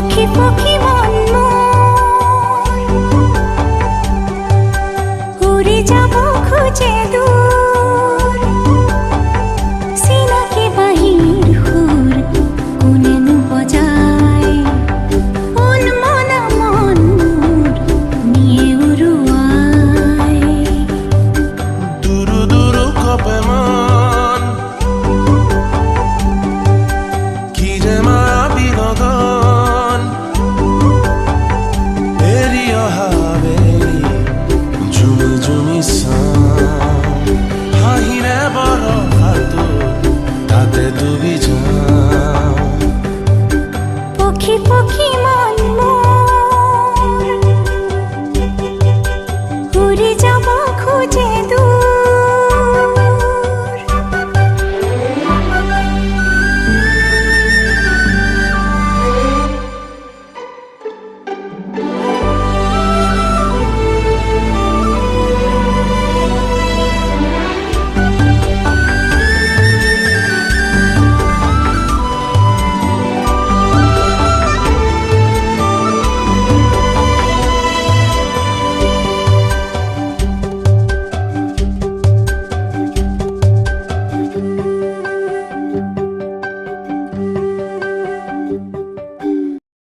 পক্ষী পক্ষী মন উড়ে যাব খুঁজে দূর সিনাকে বাহির হুর কোনেন বজায় মনা মন নিয়ে উড়ুয়ায় দুরু দুরু কপে মন কিরে মা বিনোদন এরিয় হাবেলি জুমি জুমি সাম হাহিরে বড় হাতু তাতে ডুবি যাও পক্ষী পক্ষী